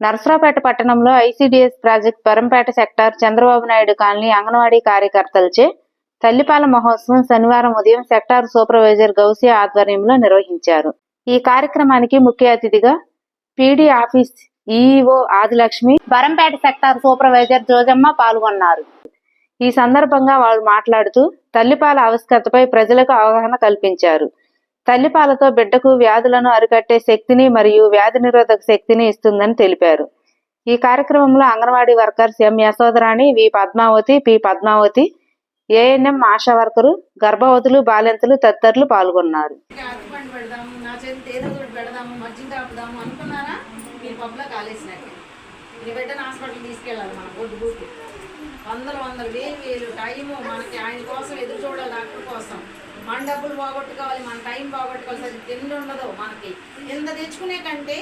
నరసరావుపేట పట్టణంలో ICDS project Barampeta sector Chandrababu Naidu colony anganwadi కార్యకర్తలచే తల్లిపాల మహోత్సవం శనివారం ఉదయం సెక్టార్ సూపర్వైజర్ గౌసియా ఆధ్వర్యంలో నిర్వహించారు. ఈ కార్యక్రమానికి ముఖ్య అతిథిగా PD office EEO Adilakshmi, Barampeta sector supervisor Jojamma పాల్గొన్నారు. ఈ సందర్భంగా వారు మాట్లాడుతూ తల్లిపాల ఆవశ్యకతపై ప్రజలకు అవగాహన కల్పించారు. తల్లిపాలతో బిడ్డకు వ్యాధులను అరికట్టే శక్తిని మరియు వ్యాధి నిరోధక శక్తిని ఇస్తుందని తెలిపారు. ఈ కార్యక్రమంలో anganwadi workers M Yashodarani, V Padmavathi, P Padmavathi, ANM ASHA worker, గర్భవతులు, బాలింతలు తదితరులు పాల్గొన్నారు. వందలు వేలు టైము మనకి ఆయన కోసం ఎదురు చూడాలి, డాక్టర్ కోసం మన డబ్బులు పోగొట్టుకోవాలి, మన టైం పోగొట్టుకోవాలి. సరే తిండి ఉండదు మనకి. ఎంత తెచ్చుకునే కంటే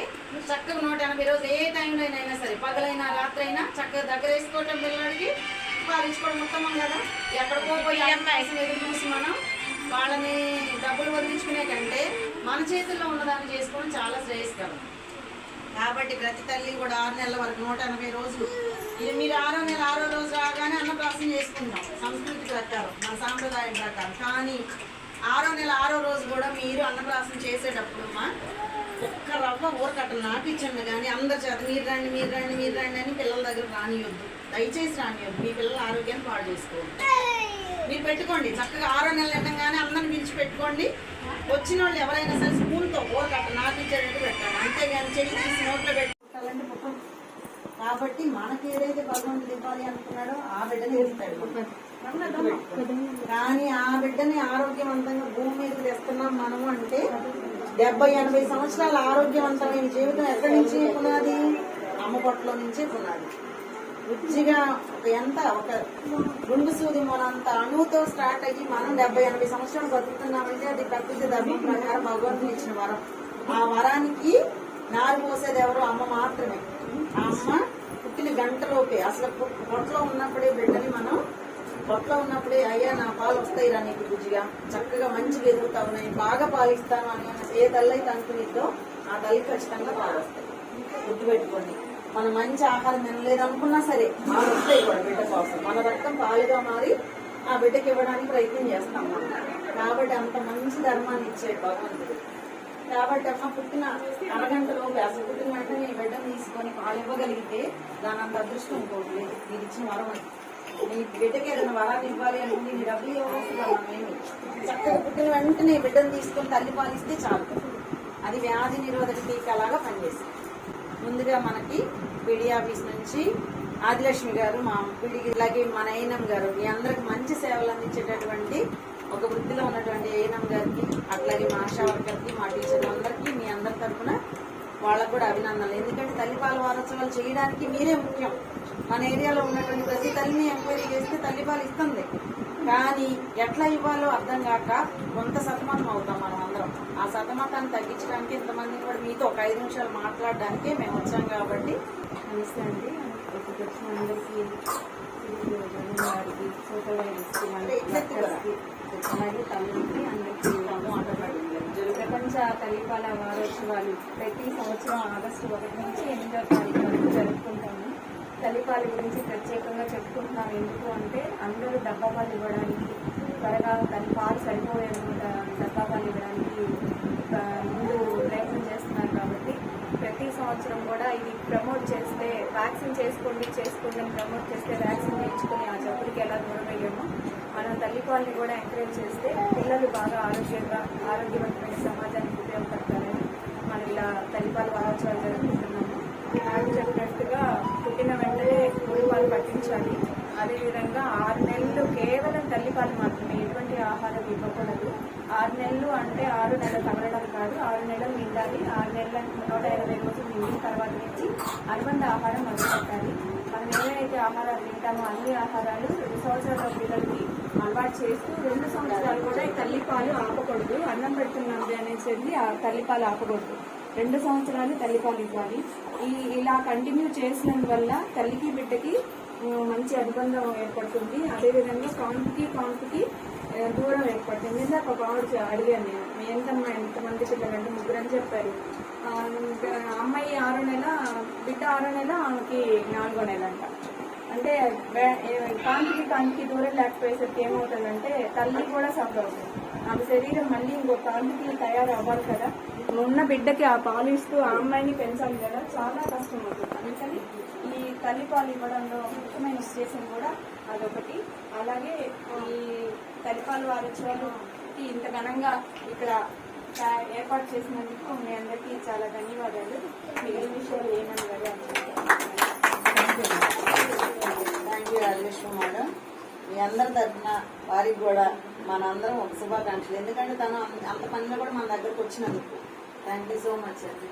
చక్కగా 180 రోజు ఏ టైంలో అయినా సరే, పగలైనా రాత్రి అయినా చక్కగా దగ్గర వేసుకోవటం, పిల్లలకి పాలించుకోవడం ఉత్తమం కదా. ఎక్కడికో పోయి ఎదురు చూసి మనం వాళ్ళని డబ్బులు వదిలించుకునే కంటే మన చేతుల్లో ఉన్నదాన్ని చేసుకోవడం చాలా శ్రేయస్కరం. కాబట్టి ప్రతి తల్లి కూడా 6 నెలల వరకు 180 రోజులు ఇది మీరు 6వ నెల 6వ రోజు రాగానే అన్నప్రాసన చేసుకుంటాం సంస్కృతి ప్రకారం, మన సాంప్రదాయం ప్రకారం. కానీ 6వ నెల 6వ రోజు కూడా మీరు అన్నప్రాసన చేసేటప్పుడు ఒక్క రవ్వ ఊరకట్టలు నాటించండి. కానీ అందరి చేత మీరు రండి అని పిల్లల దగ్గర రానియొద్దు, దయచేసి రానియొద్దు. మీ పిల్లల ఆరోగ్యాన్ని పాడు చేసుకోండి. మీరు పెట్టుకోండి చక్కగా 6వ నెల ఎండగానే అందరిని పిలిచి పెట్టుకోండి. వచ్చిన వాళ్ళు ఎవరైనా సరే స్పూన్తో ఊరకట్ట నాటించేటట్టు పెట్టండి, అంతేగాని చెయ్యి తీసి నోట్లో పెట్టాలంటే పుట్టం. కాబట్టి మనకి ఏదైతే భగవంతుడు ఇవ్వాలి అనుకున్నాడో ఆ బిడ్డని ఇస్తాడు. కానీ ఆ బిడ్డని ఆరోగ్యవంతంగా భూమి మీద తెస్తున్నాం మనము అంటే 70-80 సంవత్సరాల ఆరోగ్యవంతమైన జీవితం ఎక్కడి నుంచి పునాది? అమ్మ పొట్టలో నుంచే పునాది. రుచిగా ఒక గుండు సూది మొనంత అణువుతో స్టార్ట్ అయ్యి మనం 70-80 సంవత్సరాలు బతుకుతున్నామంటే అది ప్రకృతి ధర్మం ప్రకారం భగవంతుని ఇచ్చిన వరం. ఆ వరానికి నారు పోసేది ఎవరు? అమ్మ మాత్రమే. ఆ అమ్మ పుట్టిన గంటలోపే అసలు పొట్టలో ఉన్నప్పుడే బిడ్డని మనం పొట్టలో ఉన్నప్పుడే అయ్యా నా పాలు వస్తాయి రా నీకు రుచిగా, చక్కగా మంచిగా ఎదుగుతావు, నేను బాగా పాలిస్తాను అని ఏ తల్లి అయితే అనుకునిద్దో ఆ తల్లి ఖచ్చితంగా పాలు వస్తాయి. గుర్తుపెట్టుకోండి. మనం మంచి ఆహారం తినలేదు అనుకున్నా సరే పాలు వస్తాయి కూడా బిడ్డ కోసం. మన రక్తం పాలుగా మారి ఆ బిడ్డకి ఇవ్వడానికి ప్రయత్నం చేస్తాం మనం. కాబట్టి అంత మంచి ధర్మాన్ని ఇచ్చాడు భగవంతుడు. కాబట్టి అమ్మ పుట్టిన అరగంటలోపు అసలు పుట్టిన వెంటనే నీ బిడ్డను తీసుకొని పాలు ఇవ్వగలిగితే దాని అంత అదృష్టం ఇంకోటి లేదు. మీరు ఇచ్చిన వరం అది. నీ బిడ్డకి ఏదైనా వరాలు ఇవ్వాలి అనుకుంటే నీ డబ్బులు ఇవ్వవలసింది. చక్కగా పుట్టిన వెంటనే బిడ్డను తీసుకొని తల్లి పాలిస్తే చాలు. అది వ్యాధి నిరోధక టీకాలాగా పనిచేస్తుంది. ముందుగా మనకి పీడీ ఆఫీస్ నుంచి ఆదిలక్ష్మి గారు, మా పీడీ, అలాగే మన ఏఎన్ఎం గారు, మీ అందరికి మంచి సేవలు అందించేటటువంటి ఒక వృత్తిలో ఉన్నటువంటి ఏఎన్ఎం గారికి, అట్లాగే మా ఆశా వర్కర్కి, మా టీచర్లందరికీ మీ అందరి తరఫున వాళ్ళకు కూడా అభినందనలు. ఎందుకంటే తల్లిపాల వారోత్సవాలు చేయడానికి మీరే ముఖ్యం. మన ఏరియాలో ఉన్నటువంటి ప్రతి తల్లిని ఎంక్వైరీ చేస్తే తల్లిపాలు ఇస్తుంది. కానీ ఎట్లా ఇవ్వాలో అర్థం కాక కొంత సతమతం అవుతాం మనం అందరం. ఆ సతమతాన్ని తగ్గించడానికి ఇంతమందిని కూడా మీతో ఒక 5 నిమిషాలు మాట్లాడడానికే మేము వచ్చాం. కాబట్టి నమస్తే అండి. ఇక్కడికి వచ్చిన అందరికీ, గారికి, సూపర్వైజర్స్కి, అలాగే తల్లికి అందరికీ ప్రపంచ తల్లిపాల వారోత్సవాలు ప్రతి సంవత్సరం ఆగస్టు 1 నుంచి 8వ తారీఖు వరకు జరుపుకుంటాము. తల్లిపాల గురించి ప్రత్యేకంగా చెప్పుకుంటున్నాం. ఎందుకు అంటే అందరూ డబ్బాపాలు ఇవ్వడానికి, త్వరగా పాలు సరిపోయేంత డబ్బాపాలు ఇవ్వడానికి ముందు ప్రయత్నం చేస్తున్నారు. కాబట్టి ప్రతి సంవత్సరం కూడా ఇది ప్రమోట్ చేస్తే, వ్యాక్సిన్ చేసుకోండి అని ప్రమోట్ చేస్తే వ్యాక్సిన్ నేర్చుకుని ఆ జబ్బులకి ఎలా దూరం అయ్యామో మనం తల్లిపాలని కూడా ఎంకరేజ్ చేస్తే పిల్లలు బాగా ఆరోగ్యవంతమైన సమాజానికి ఉపయోగపడతారని మనం ఇలా తల్లిపాల వారోత్సవాలు జరుపుకుంటున్నాము. నాకు చెప్పినట్టుగా పుట్టిన వెంటనే పాలు పట్టించాలి. అదేవిధంగా 6 నెలలు కేవలం తల్లిపాలు మాత్రమే, ఎటువంటి ఆహారం ఇవ్వకూడదు. 6 నెలలు అంటే 6 నెలలు తగలడం కాదు, 6 నెలలు నిండాలి. 6 నెలల 180 రోజులు నిండిన తర్వాత నుంచి అనుబంధ ఆహారం మొదలుపెట్టాలి. మనం ఏవైతే ఆహారాలు తింటామో అన్ని ఆహారాలు 2 సంవత్సరాల పిల్లలకి అలవాటు చేస్తూ 2 సంవత్సరాలు కూడా తల్లిపాలు ఆపకూడదు. అన్నం పెడుతున్నది అనేసి ఆ తల్లిపాలు ఆపకూడదు. 2 సంవత్సరాలు తల్లిపాలు ఇవ్వాలి. ఇలా కంటిన్యూ చేసినందువల్ల తల్లికి బిడ్డకి మంచి అనుబంధం ఏర్పడుతుంది. అదేవిధంగా కాన్పుకి దూరం ఏర్పడుతుంది. ఇందాక ఒక ఆవిడ అడిగాను నేను, మీ ఎంతమంది పిల్లలంటే 3 అని చెప్పారు. అమ్మాయి 6వ నెల, బిడ్డ 6వ నెల, ఆమెకి 4వ నెల అంట. అంటే కాంతికి దూరం లేకపోయేసరికి ఏమవుతుందంటే తల్లి కూడా సఫర్ అవుతుంది. ఆమె శరీరం మళ్ళీ ఇంకో కాంతికి తయారు అవ్వాలి కదా, ఉన్న బిడ్డకి ఆ పాలు ఇస్తూ ఆ అమ్మాయిని పెంచాలి కదా, చాలా కష్టం అవుతుంది. అందుకని ఈ తల్లి పాలు ఇవ్వడంలో ముఖ్యమైన ఉద్దేశం కూడా అదొకటి. అలాగే ఈ తల్లిపాలు వారోత్సవాలకి ఇంత ఘనంగా ఇక్కడ ఏర్పాటు చేసినందుకు మీ అందరికీ చాలా ధన్యవాదాలు. మిగిలిన విషయాలు ఏమని గారు థ్యాంక్ యూ రాజలక్ష్మి మేడం. మీ అందరి తరఫున వారికి కూడా మనందరం ఒక శుభాకాంక్షలు. ఎందుకంటే తను అంత పనిలో కూడా మన దగ్గరకు వచ్చినందుకు థ్యాంక్ యూ సో మచ్ అండి.